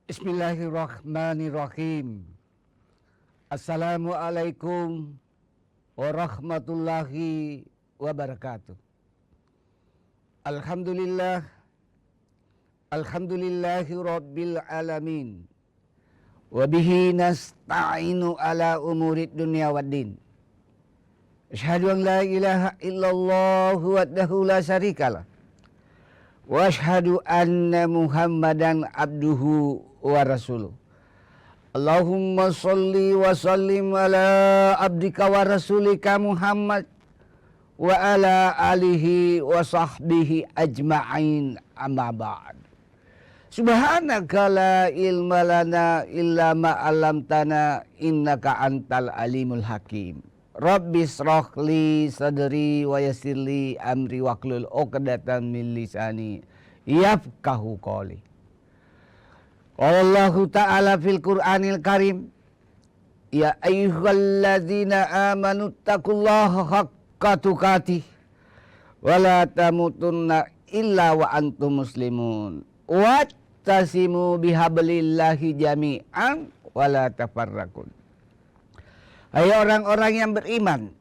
Bismillahirrahmanirrahim. Assalamualaikum warahmatullahi wabarakatuh. Alhamdulillah. Alhamdulillahi rabbil alamin. Wabihi nasta'inu ala umurid dunia waddin. Asyhadu an la ilaha illallah wahdahu la syarikalah. Wa asyhadu anna Muhammadan abduhu wa rasuluh. Allahumma salli wa sallim ala abdika wa rasulika Muhammad wa ala alihi wa sahbihi ajma'in, amma ba'd. Subhanaka la ilma lana illa ma 'allamtana innaka antal alimul hakim. Rabbi shrah li sadri wa yassir li amri wahlul 'uqdatam min lisani yafqahu qawli. Qala Allah Ta'ala fil Qur'anil Karim, ya ayyuhalladzina amanu taqullaha haqqa tuqatih wa la tamutunna illa wa antum muslimun wattasimu bihablillahi jami'an wa la tafarraqun. Hai orang-orang yang beriman,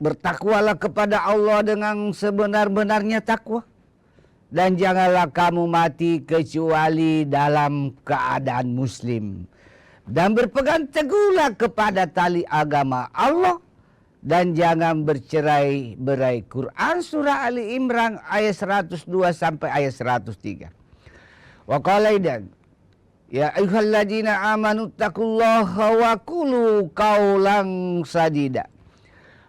bertakwalah kepada Allah dengan sebenar-benarnya takwa, dan janganlah kamu mati kecuali dalam keadaan muslim, dan berpegang teguhlah kepada tali agama Allah, dan jangan bercerai-berai. Quran surah Ali Imran ayat 102 sampai ayat 103. Wa qala idan ya ayyuhalladzina amanu taqullaha wa qulu qaulan sadida.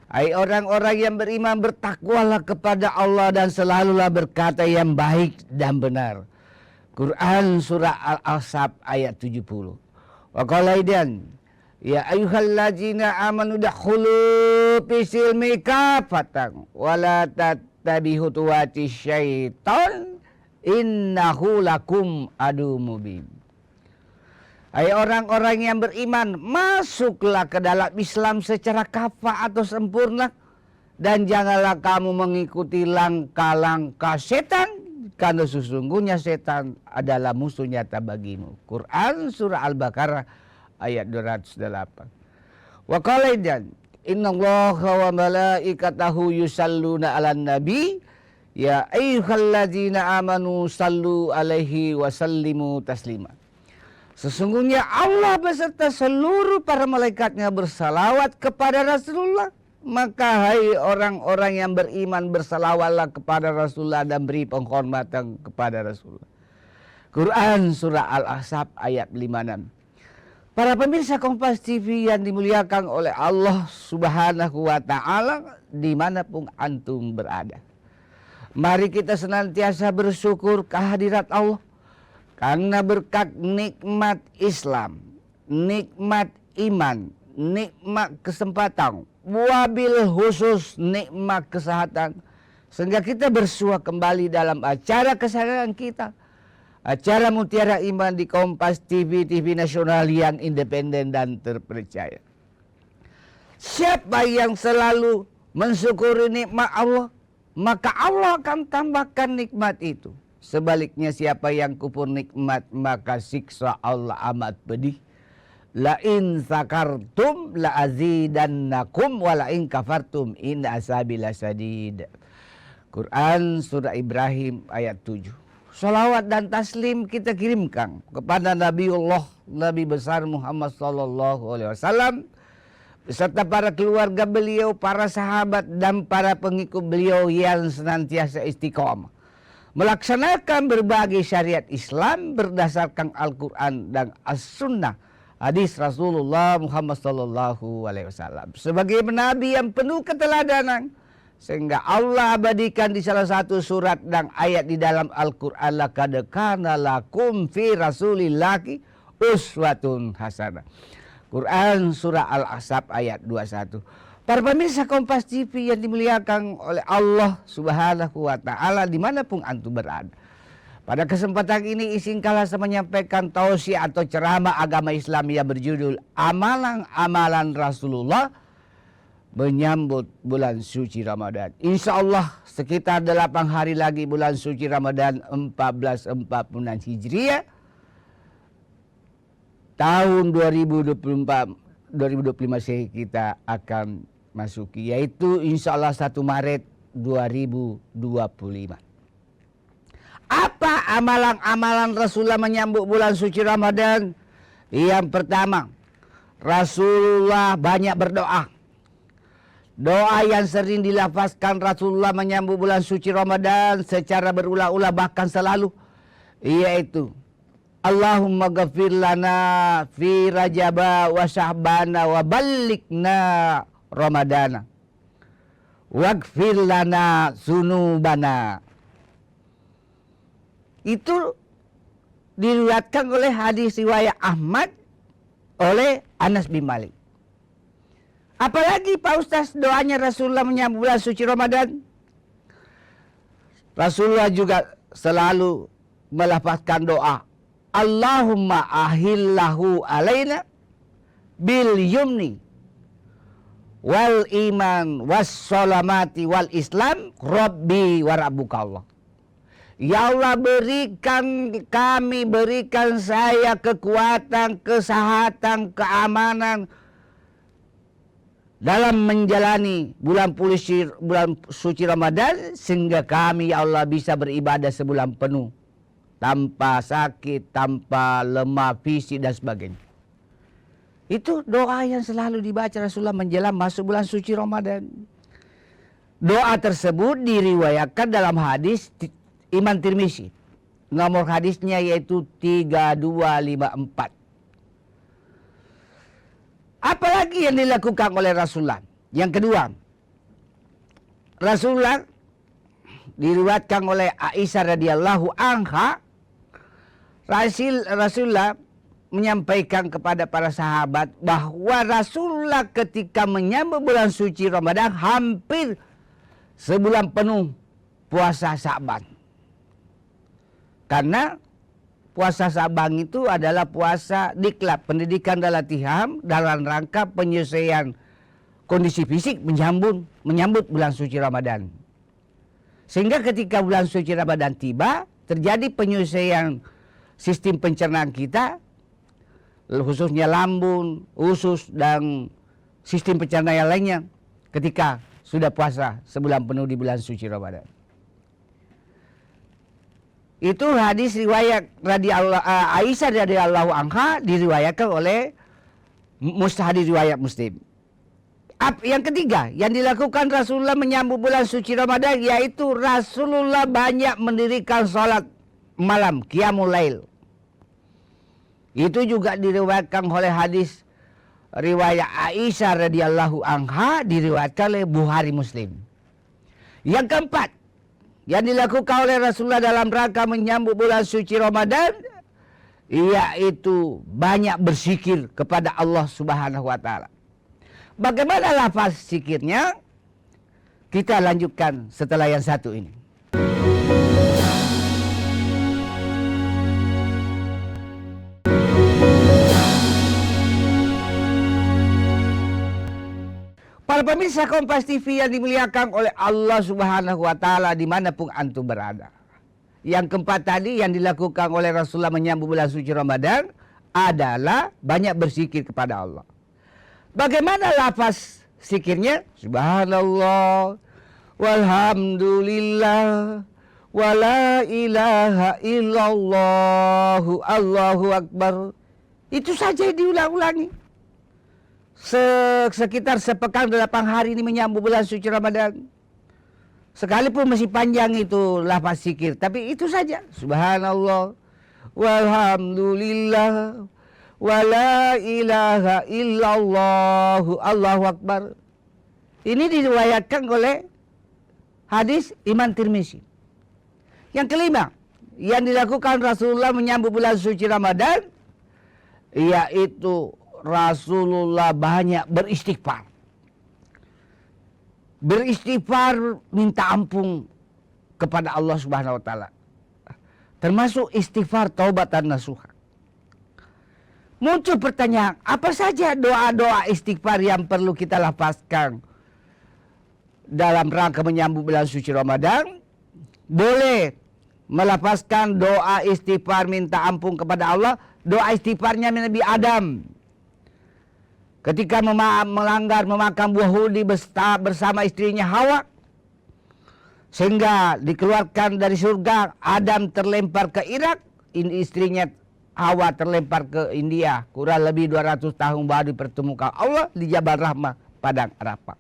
Hai orang-orang yang beriman, bertakwalah kepada Allah dan selalulah berkata yang baik dan benar. Quran surah Al-Ahzab ayat 70. Wa qala idan ya ayyuhalladzina amanu dakhulu fisilmi kafatan wa la tattabi'u khutuwati syaitan innahu lakum adu mubin. Hai orang-orang yang beriman, masuklah ke dalam Islam secara kafah atau sempurna, dan janganlah kamu mengikuti langkah-langkah setan, karena sesungguhnya setan adalah musuh nyata bagimu. Quran surah Al-Baqarah ayat 208. Wa qala idzan innallaha wa malaikatahu yusalluna 'alan nabi ya ayyuhalladzina amanu sallu alaihi wa sallimu taslima. Sesungguhnya Allah beserta seluruh para malaikatnya bersalawat kepada Rasulullah. Maka hai orang-orang yang beriman, bersalawatlah kepada Rasulullah dan beri penghormatan kepada Rasulullah. Quran surah Al-Ahzab ayat 56. Para pemirsa Kompas TV yang dimuliakan oleh Allah Subhanahu wa Ta'ala, dimanapun antum berada, mari kita senantiasa bersyukur kehadirat Allah. Karena berkat nikmat Islam, nikmat iman, nikmat kesempatan, wabil khusus nikmat kesehatan, sehingga kita bersua kembali dalam acara kesayangan kita, acara Mutiara Iman di Kompas TV, TV nasional yang independen dan terpercaya. Siapa yang selalu mensyukuri nikmat Allah, maka Allah akan tambahkan nikmat itu. Sebaliknya siapa yang kufur nikmat, maka siksa Allah amat pedih. La in sakartum la azidannakum wa la in kafartum in azabi lasadid. Quran surah Ibrahim ayat 7. Salawat dan taslim kita kirimkan kepada Nabiullah, Nabi besar Muhammad sallallahu alaihi wasallam, beserta para keluarga beliau, para sahabat dan para pengikut beliau yang senantiasa istiqomah melaksanakan berbagai syariat Islam berdasarkan Al-Quran dan As-Sunnah, hadis Rasulullah Muhammad sallallahu alaihi wasallam, sebagai nabi yang penuh keteladanan, sehingga Allah abadikan di salah satu surat dan ayat di dalam Al-Quran, laqad kana lakum fi rasulillahi uswatun hasanah. Quran surah Al-Ahzab ayat 21. Para pemirsa Kompas TV yang dimuliakan oleh Allah Subhanahu wa Ta'ala, dimanapun antum berada, pada kesempatan ini izinkanlah saya menyampaikan tausiah atau ceramah agama Islam yang berjudul Amalan-Amalan Rasulullah menyambut bulan suci Ramadan. Insya Allah sekitar 8 hari lagi bulan suci Ramadan 1446 Hijriah tahun 2025 kita akan masuki, yaitu insya Allah 1 Maret 2025. Apa amalan-amalan Rasulullah menyambut bulan suci Ramadan? Yang pertama, Rasulullah banyak berdoa. Doa yang sering dilafazkan Rasulullah menyambut bulan suci Ramadan secara berulang-ulang bahkan selalu, yaitu Allahumma ghafir lana fi rajaba wa sya'bana wa ballighna ramadana waghfir lana sunubana. Itu diriwayatkan oleh hadis riwayat Ahmad oleh Anas bin Malik. Apalagi Pak Ustaz doanya Rasulullah menyambut bulan suci Ramadan? Rasulullah juga selalu melafazkan doa, Allahumma ahillahu alaina bil yumni wal iman was salamati wal islam rabbi wa rabbuka Allah. Ya Allah, berikan saya kekuatan, kesehatan, keamanan dalam menjalani bulan suci Ramadan, sehingga kami ya Allah bisa beribadah sebulan penuh tanpa sakit, tanpa lemah fisik dan sebagainya. Itu doa yang selalu dibaca Rasulullah menjelang masuk bulan suci Ramadan. Doa tersebut diriwayatkan dalam hadis Imam Tirmizi. Nomor hadisnya yaitu 3254. Apalagi yang dilakukan oleh Rasulullah? Yang kedua, Rasulullah diriwayatkan oleh Aisyah radhiyallahu anha, Rasulullah menyampaikan kepada para sahabat bahwa Rasulullah ketika menyambut bulan suci Ramadan hampir sebulan penuh puasa Sya'ban. Karena puasa Sya'ban itu adalah puasa diklat, pendidikan dan latihan dalam rangka penyesuaian kondisi fisik menyambut bulan suci Ramadan. Sehingga ketika bulan suci Ramadan tiba, terjadi penyesuaian sistem pencernaan kita, khususnya lambung, usus, dan sistem pencernaan yang lainnya ketika sudah puasa sebulan penuh di bulan suci Ramadan. Itu hadis riwayat Aisyah radhiyallahu anha diriwayatkan oleh hadis riwayat Muslim. Yang ketiga yang dilakukan Rasulullah menyambut bulan suci Ramadan, yaitu Rasulullah banyak mendirikan sholat malam, qiyamul lail. Itu juga diriwayatkan oleh hadis riwayat Aisyah radhiyallahu anha, diriwayatkan oleh Bukhari Muslim. Yang keempat yang dilakukan oleh Rasulullah dalam rangka menyambut bulan suci Ramadan, yaitu banyak berzikir kepada Allah Subhanahu wa taala. Bagaimana lafaz zikirnya? Kita lanjutkan setelah yang satu ini. Para pemirsa Kompas TV yang dimuliakan oleh Allah Subhanahu wa taala dimanapun antum berada. Yang keempat tadi yang dilakukan oleh Rasulullah menyambut bulan suci Ramadan adalah banyak berzikir kepada Allah. Bagaimana lafaz zikirnya? Subhanallah walhamdulillah wala ilaha illallah Allahu akbar. Itu saja diulang-ulangi. Sekitar sepekan 8 hari ini menyambut bulan suci Ramadan. Sekalipun masih panjang itu lafaz zikir, tapi itu saja. Subhanallah walhamdulillah wala ilaha illallah Allahu akbar. Ini diriwayatkan oleh hadis Imam Tirmizi. Yang kelima yang dilakukan Rasulullah menyambut bulan suci Ramadan, yaitu Rasulullah banyak beristighfar. Beristighfar minta ampun kepada Allah Subhanahu wa taala. Termasuk istighfar taubatan nasuha. Muncul pertanyaan, apa saja doa-doa istighfar yang perlu kita lafazkan dalam rangka menyambut bulan suci Ramadan? Boleh melafazkan doa istighfar minta ampun kepada Allah, doa istighfarnya Nabi Adam ketika melanggar memakan buah huri bersama istrinya Hawa, sehingga dikeluarkan dari surga. Adam terlempar ke Irak, istrinya Hawa terlempar ke India. Kurang lebih 200 tahun baru dipertemukan Allah di Jabal Rahmah, Padang Arafah.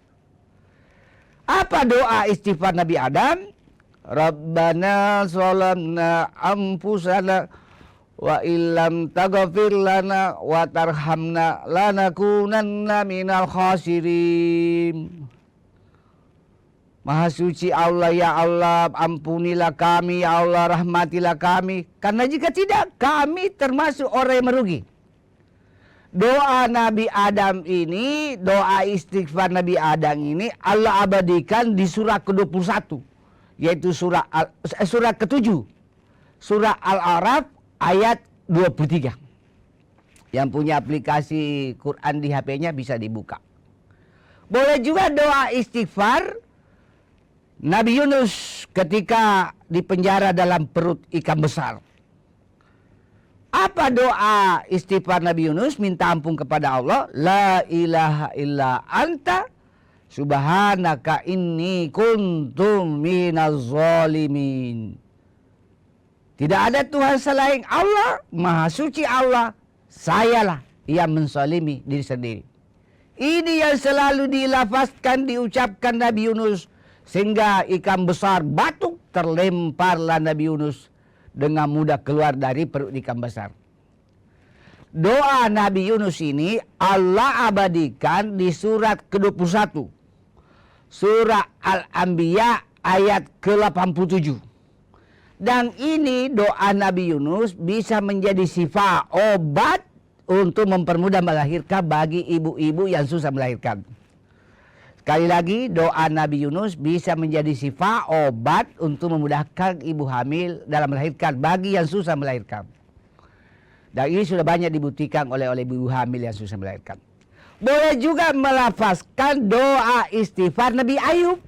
Apa doa istighfar Nabi Adam? Rabbana zalamna anfusana wa illam taghfir lana wa tarhamna lanakunanna minal khasirin. Maha suci Allah, ya Allah, ampunilah kami, ya Allah, rahmatilah kami. Karena jika tidak, kami termasuk orang yang merugi. Doa Nabi Adam ini, doa istighfar Nabi Adam ini Allah abadikan di surah ke-21. Yaitu surah ke-7. Surah Al-A'raf ayat 23. Yang punya aplikasi Quran di HP-nya bisa dibuka. Boleh juga doa istighfar Nabi Yunus ketika dipenjara dalam perut ikan besar. Apa doa istighfar Nabi Yunus? Minta ampun kepada Allah. La ilaha illa anta subhanaka inni kuntum minaz zalimin. Tidak ada Tuhan selain Allah, Maha Suci Allah, sayalah yang menzalimi diri sendiri. Ini yang selalu dilafazkan, diucapkan Nabi Yunus, sehingga ikan besar batuk, terlemparlah Nabi Yunus dengan mudah keluar dari perut ikan besar. Doa Nabi Yunus ini Allah abadikan di surat ke-21. Surah Al-Anbiya ayat ke-87. Dan ini doa Nabi Yunus bisa menjadi syifa, obat untuk mempermudah melahirkan bagi ibu-ibu yang susah melahirkan. Sekali lagi, doa Nabi Yunus bisa menjadi syifa, obat untuk memudahkan ibu hamil dalam melahirkan bagi yang susah melahirkan. Dan ini sudah banyak dibuktikan oleh ibu hamil yang susah melahirkan. Boleh juga melafazkan doa istighfar Nabi Ayub,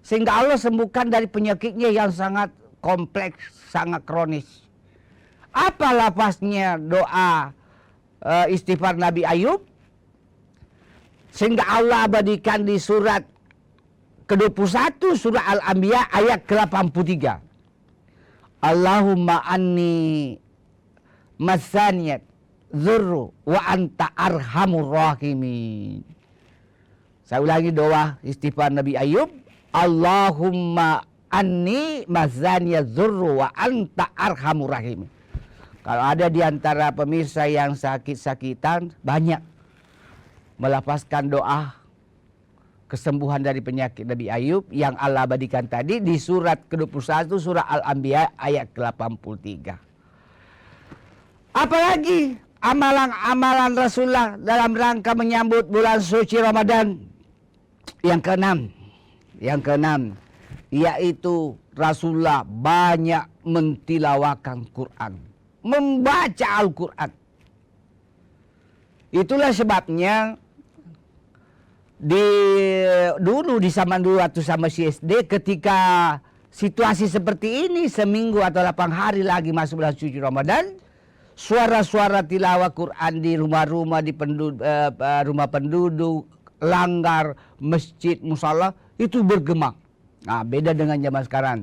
sehingga Allah sembuhkan dari penyakitnya yang sangat kompleks, sangat kronis. Apa lafaznya doa istighfar Nabi Ayub? Sehingga Allah abadikan di surat ke-21 surah Al-Anbiya ayat ke-83. Allahumma anni masaniyat dzurru wa anta arhamur rahimin. Saya ulangi doa istighfar Nabi Ayub. Allahumma anni masaniyat dzurru wa anta arhamur rahimin. Kalau ada di antara pemirsa yang sakit-sakitan, banyak melafazkan doa kesembuhan dari penyakit Nabi Ayub yang Allah abadikan tadi di surat ke-21 surah Al-Anbiya ayat ke-83. Apalagi amalan-amalan Rasulullah dalam rangka menyambut bulan suci Ramadan. Yang keenam yaitu Rasulullah banyak mentilawakan Quran, membaca Al-Quran. Itulah sebabnya dulu di zaman dulu waktu sama si SD, ketika situasi seperti ini, seminggu atau 8 hari lagi masuk bulan suci Ramadan, suara-suara tilawah Quran di rumah-rumah, di rumah penduduk, langgar, masjid, musala itu bergema. Nah, beda dengan zaman sekarang.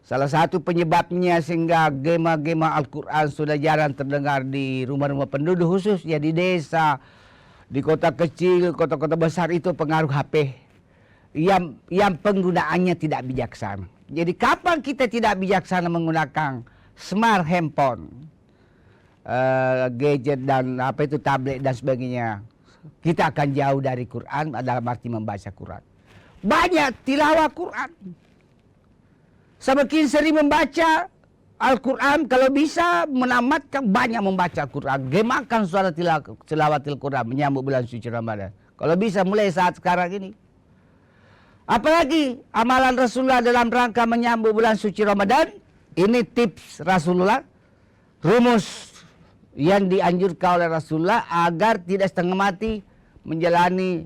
Salah satu penyebabnya sehingga gema-gema Al-Quran sudah jarang terdengar di rumah-rumah penduduk, khusus ya di desa, di kota kecil, kota-kota besar, itu pengaruh HP yang penggunaannya tidak bijaksana. Jadi kapan kita tidak bijaksana menggunakan smart handphone, gadget dan tablet dan sebagainya, kita akan jauh dari Quran dalam arti membaca Quran. Banyak tilawah Quran. Semakin sering membaca Al-Quran, kalau bisa menamatkan banyak membaca Al-Quran. Gemakan suara tilawatil Quran menyambut bulan suci Ramadan. Kalau bisa mulai saat sekarang ini. Apalagi amalan Rasulullah dalam rangka menyambut bulan suci Ramadan. Ini tips Rasulullah, rumus yang dianjurkan oleh Rasulullah agar tidak setengah mati menjalani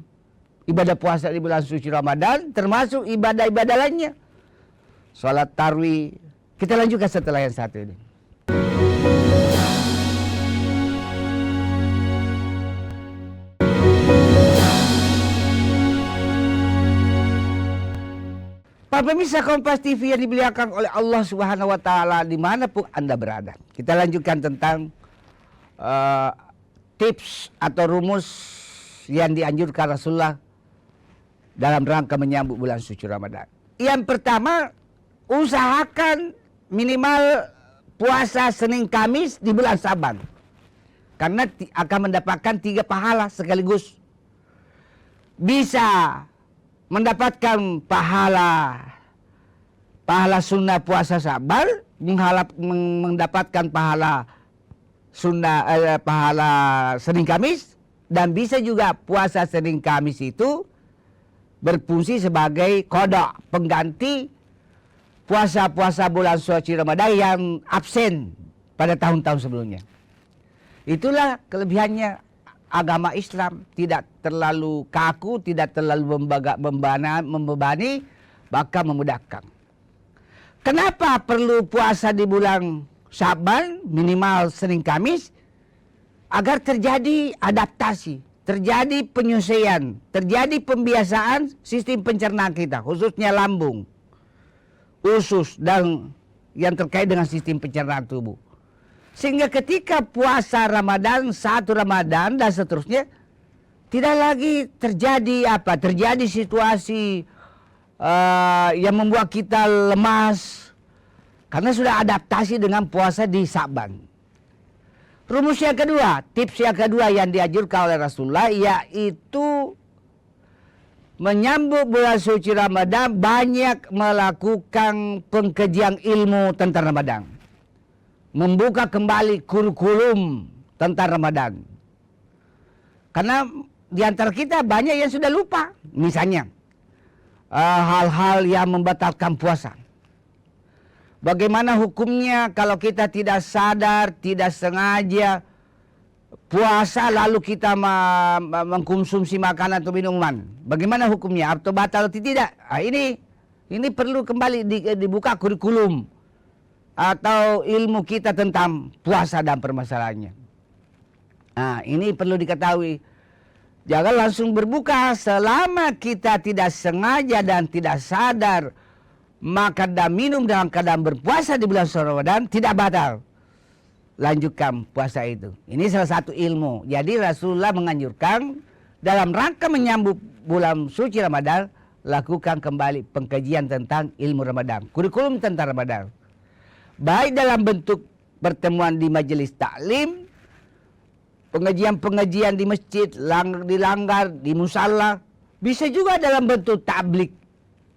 ibadah puasa di bulan suci Ramadan, termasuk ibadah-ibadah lainnya. Salat tarawih, Kita lanjutkan setelah yang satu ini. Para pemirsa Kompas TV yang dimuliakan oleh Allah Subhanahu wa Ta'ala, dimanapun Anda berada, kita lanjutkan tentang tips atau rumus yang dianjurkan Rasulullah dalam rangka menyambut bulan suci Ramadan. Yang pertama, usahakan minimal puasa Senin Kamis di bulan Syaban, karena akan mendapatkan 3 pahala sekaligus. Bisa mendapatkan pahala sunnah puasa Syaban, mendapatkan pahala sunnah pahala Senin Kamis, dan bisa juga puasa Senin Kamis itu berfungsi sebagai qada, pengganti puasa-puasa bulan suci Ramadan yang absen pada tahun-tahun sebelumnya. Itulah kelebihannya agama Islam, tidak terlalu kaku, tidak terlalu membebani, bahkan memudahkan. Kenapa perlu puasa di bulan Syaban minimal Senin Kamis? Agar terjadi adaptasi, terjadi penyesuaian, terjadi pembiasaan sistem pencernaan kita, khususnya lambung, usus, dan yang terkait dengan sistem pencernaan tubuh. Sehingga ketika puasa Ramadan, 1 Ramadan dan seterusnya, tidak lagi terjadi situasi yang membuat kita lemas, karena sudah adaptasi dengan puasa di Syaban. Rumus yang kedua, tips yang kedua yang dianjurkan oleh Rasulullah, yaitu menyambut bulan suci Ramadan banyak melakukan pengkajian ilmu tentang Ramadan. Membuka kembali kurikulum tentang Ramadan. Karena di antara kita banyak yang sudah lupa. Misalnya, hal-hal yang membatalkan puasa. Bagaimana hukumnya kalau kita tidak sadar, tidak sengaja puasa lalu kita mengkonsumsi makanan atau minuman? Bagaimana hukumnya? Atau batal atau tidak? Nah, ini perlu kembali dibuka kurikulum atau ilmu kita tentang puasa dan permasalahannya. Nah, ini perlu diketahui. Jangan langsung berbuka selama kita tidak sengaja dan tidak sadar makan dan minum dalam keadaan berpuasa di bulan Ramadan, tidak batal. Lanjutkan puasa itu. Ini salah satu ilmu. Jadi Rasulullah menganjurkan dalam rangka menyambut bulan suci Ramadan, lakukan kembali pengkajian tentang ilmu Ramadan, kurikulum tentang Ramadan. Baik dalam bentuk pertemuan di majelis taklim, pengajian-pengajian di masjid, di langgar, di musala. Bisa juga dalam bentuk tablik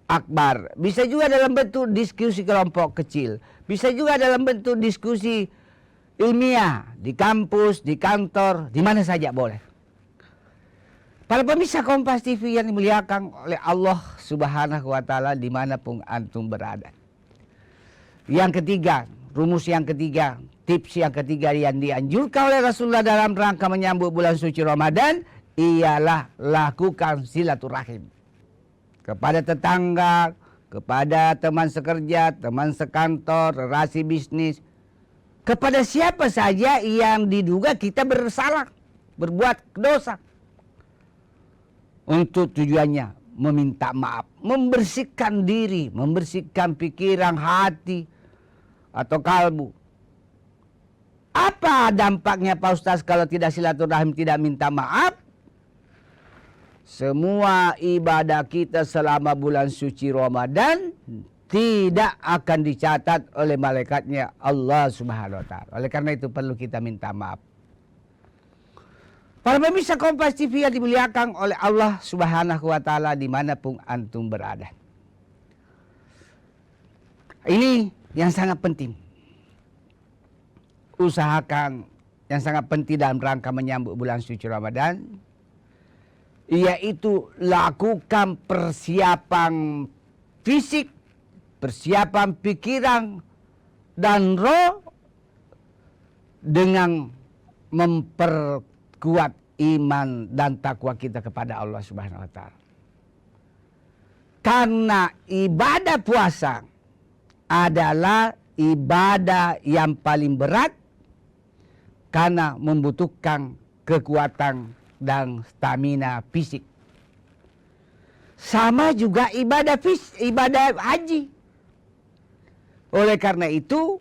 akbar. Bisa juga dalam bentuk diskusi kelompok kecil. Bisa juga dalam bentuk diskusi ilmiah di kampus, di kantor, di mana saja boleh. Para pemirsa Kompas TV yang dimuliakan oleh Allah Subhanahu wa Ta'ala, dimanapun antum berada. Yang ketiga, rumus yang ketiga, tips yang ketiga yang dianjurkan oleh Rasulullah dalam rangka menyambut bulan suci Ramadan, ialah lakukan silaturahim kepada tetangga, kepada teman sekerja, teman sekantor, relasi bisnis, kepada siapa saja yang diduga kita bersalah, berbuat dosa. Untuk tujuannya meminta maaf, membersihkan diri, membersihkan pikiran, hati, atau kalbu. Apa dampaknya Pak Ustaz kalau tidak silaturahim, tidak minta maaf? Semua ibadah kita selama bulan suci Ramadan tidak akan dicatat oleh malaikatnya Allah Subhanahu wa Ta'ala. Oleh karena itu perlu kita minta maaf. Para pemirsa Kompas TV yang dimuliakan oleh Allah Subhanahu wa Ta'ala, dimanapun antum berada. Ini yang sangat penting. Usahakan yang sangat penting dalam rangka menyambut bulan suci Ramadan, yaitu lakukan persiapan fisik, persiapan pikiran dan roh dengan memperkuat iman dan takwa kita kepada Allah Subhanahu wa Ta'ala. Karena ibadah puasa adalah ibadah yang paling berat karena membutuhkan kekuatan dan stamina fisik. Sama juga ibadah haji. Oleh karena itu,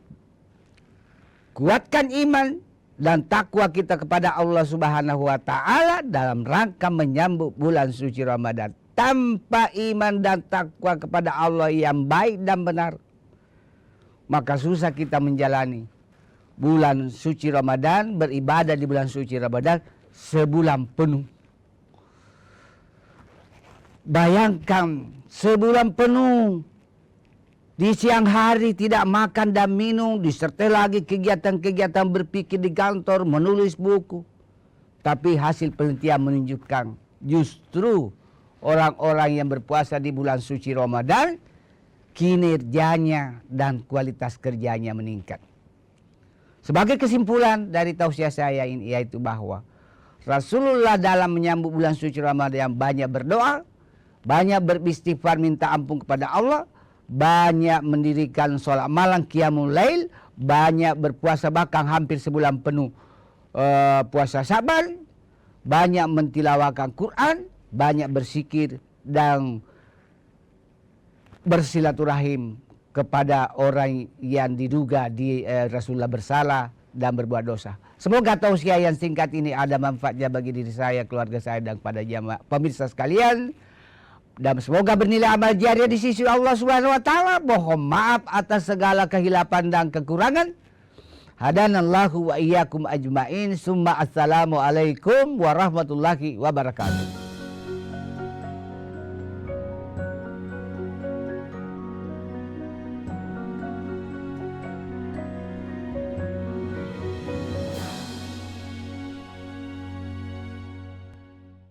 kuatkan iman dan takwa kita kepada Allah Subhanahu wa taala dalam rangka menyambut bulan suci Ramadan. Tanpa iman dan takwa kepada Allah yang baik dan benar, maka susah kita menjalani bulan suci Ramadan, beribadah di bulan suci Ramadan sebulan penuh. Bayangkan sebulan penuh, di siang hari tidak makan dan minum, disertai lagi kegiatan-kegiatan berpikir di kantor, menulis buku. Tapi hasil penelitian menunjukkan justru orang-orang yang berpuasa di bulan suci Ramadan, kinerjanya dan kualitas kerjanya meningkat. Sebagai kesimpulan dari tausiah saya ini, yaitu bahwa Rasulullah dalam menyambut bulan suci Ramadan banyak berdoa, banyak beristighfar minta ampun kepada Allah, banyak mendirikan sholat malam qiyamul lail, banyak berpuasa bahkan hampir sebulan penuh puasa Syaban, banyak mentilawakan Quran, banyak berzikir dan bersilaturahim kepada orang yang diduga Rasulullah bersalah dan berbuat dosa. Semoga tausiah yang singkat ini ada manfaatnya bagi diri saya, keluarga saya, dan kepada jamaah pemirsa sekalian. Dan semoga bernilai amal jariah di sisi Allah Subhanahu wa taala. Mohon maaf atas segala kehilapan dan kekurangan. Hadanallahu wa iyyakum ajmain. Summa assalamualaikum warahmatullahi wabarakatuh.